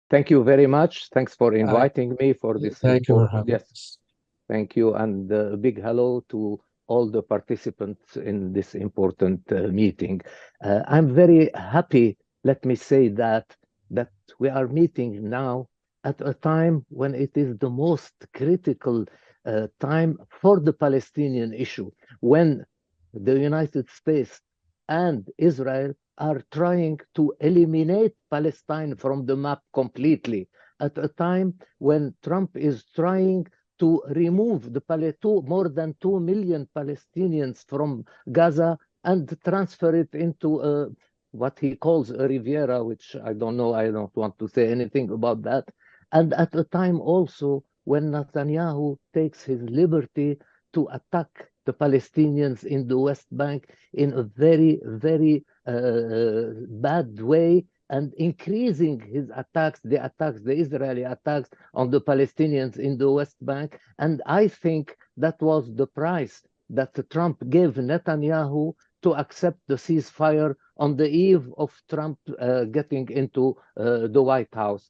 Thank you very much. Thanks for Uh, inviting me for this Thank you for important. having Yes, us. thank you, and a big hello to all the participants in this important meeting. I'm very happy. Let me say that we are meeting now at a time when it is the most critical time for the Palestinian issue, when the United States and Israel are trying to eliminate Palestine from the map completely at a time when Trump is trying to remove more than 2 million Palestinians from Gaza and transfer it into what he calls a Riviera, which I don't know, I don't want to say anything about that. And at a time also when Netanyahu takes his liberty to attack the Palestinians in the West Bank in a very, very bad way, and increasing his attacks, the Israeli attacks on the Palestinians in the West Bank. And I think that was the price that Trump gave Netanyahu to accept the ceasefire on the eve of Trump getting into the White House.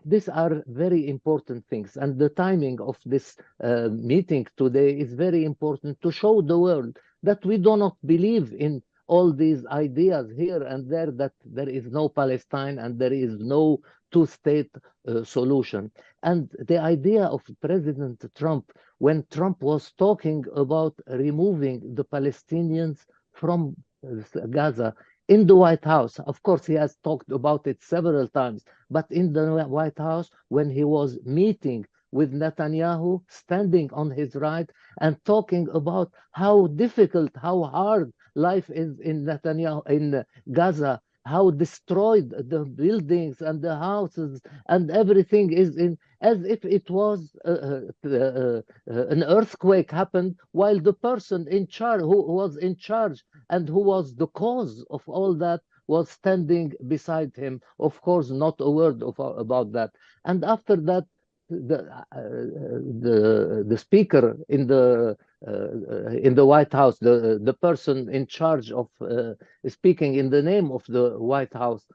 These are very important things, and the timing of this meeting today is very important to show the world that we do not believe in all these ideas here and there, that there is no Palestine and there is no two-state solution. And the idea of President Trump, when Trump was talking about removing the Palestinians from Gaza in the White House, of course, he has talked about it several times, but in the White House, when he was meeting with Netanyahu, standing on his right and talking about how difficult, how hard life is in Netanyahu, in Gaza, how destroyed the buildings and the houses and everything is in, as if it was an earthquake happened, while the person in charge, who was in charge and who was the cause of all that, was standing beside him. Of course, not a word about that. And after that, the speaker in the White House, the person in charge of speaking in the name of the White House,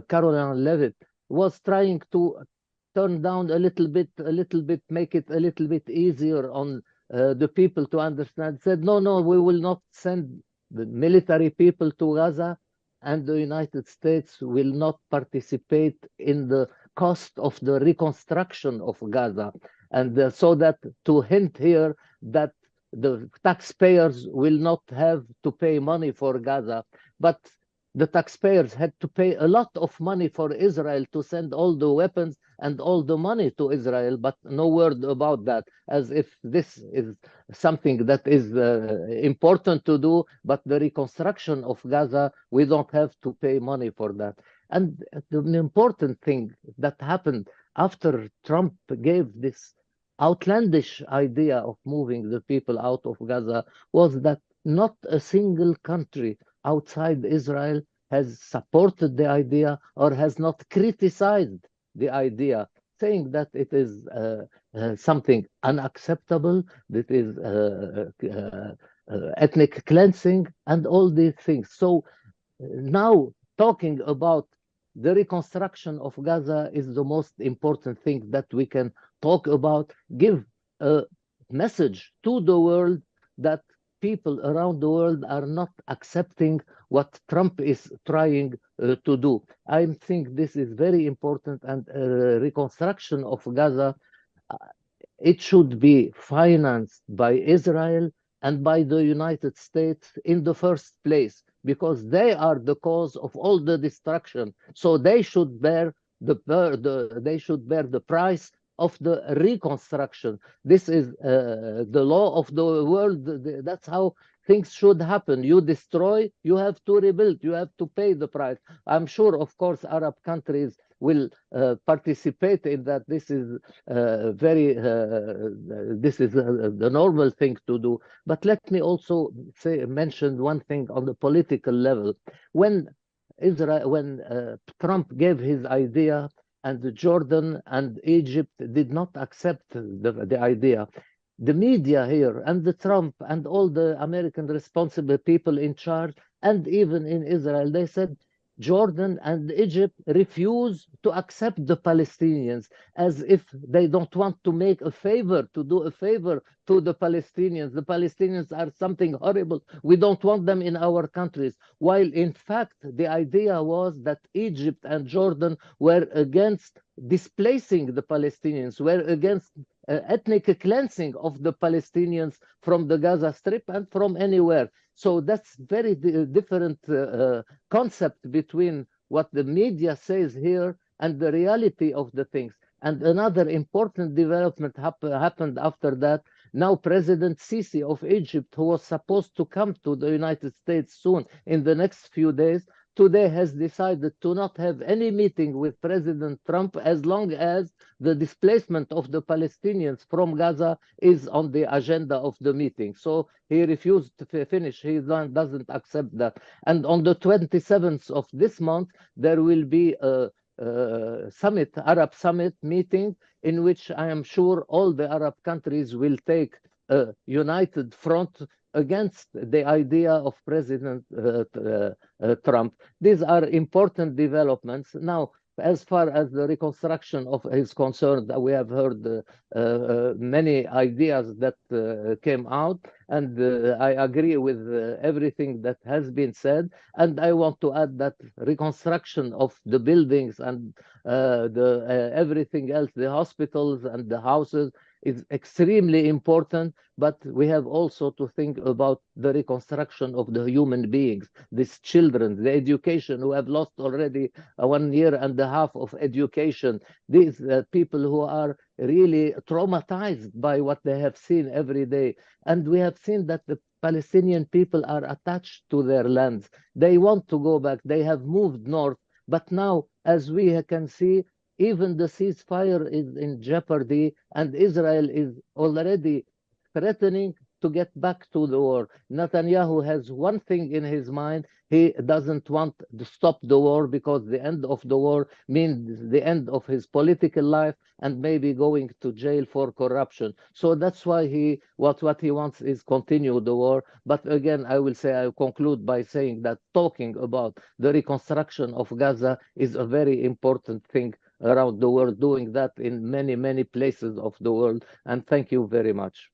Caroline Levitt, was trying to turn down a little bit, make it a little bit easier on the people to understand. Said, no, we will not send the military people to Gaza, and the United States will not participate in the cost of the reconstruction of Gaza. And so that to hint here that the taxpayers will not have to pay money for Gaza, but the taxpayers had to pay a lot of money for Israel to send all the weapons and all the money to Israel, but no word about that, as if this is something that is important to do, but the reconstruction of Gaza, we don't have to pay money for that. And the important thing that happened after Trump gave this outlandish idea of moving the people out of Gaza was that not a single country outside Israel has supported the idea or has not criticized the idea, saying that it is something unacceptable, that is ethnic cleansing, and all these things. So now talking about the reconstruction of Gaza is the most important thing that we can talk about, give a message to the world that people around the world are not accepting what Trump is trying to do. I think this is very important, and reconstruction of Gaza, uh, it should be financed by Israel and by the United States in the first place, because they are the cause of all the destruction. So they should bear the price of the reconstruction. This is the law of the world. That's how things should happen. You destroy, you have to rebuild, you have to pay the price. I'm sure, of course, Arab countries will participate in that. This is the normal thing to do. But let me also mention one thing on the political level. When Trump gave his idea, and Jordan and Egypt did not accept the idea, the media here and the Trump and all the American responsible people in charge, and even in Israel, they said Jordan and Egypt refuse to accept the Palestinians, as if they don't want to make a favor, to do a favor to the Palestinians. The Palestinians are something horrible. We don't want them in our countries. While in fact, the idea was that Egypt and Jordan were against displacing the Palestinians, were against ethnic cleansing of the Palestinians from the Gaza Strip and from anywhere. So that's very different concept between what the media says here and the reality of the things. And another important development happened after that. Now, President Sisi of Egypt, who was supposed to come to the United States soon in the next few days, today has decided to not have any meeting with President Trump as long as the displacement of the Palestinians from Gaza is on the agenda of the meeting. So he refused to finish. He doesn't accept that. And on the 27th of this month, there will be a summit, Arab summit meeting, in which I am sure all the Arab countries will take a united front against the idea of President Trump. These are important developments. Now, as far as the reconstruction of is concerned, we have heard many ideas that came out, and I agree with everything that has been said. And I want to add that reconstruction of the buildings and everything else, the hospitals and the houses, is extremely important, but we have also to think about the reconstruction of the human beings, these children, the education, who have lost already 1 year and a half of education, these people who are really traumatized by what they have seen every day. And we have seen that the Palestinian people are attached to their lands. They want to go back. They have moved north. But now, as we can see, even the ceasefire is in jeopardy, and Israel is already threatening to get back to the war. Netanyahu has one thing in his mind. He doesn't want to stop the war, because the end of the war means the end of his political life and maybe going to jail for corruption. So that's why what he wants is continue the war. But again, I will conclude by saying that talking about the reconstruction of Gaza is a very important thing around the world, doing that in many, many places of the world. And thank you very much.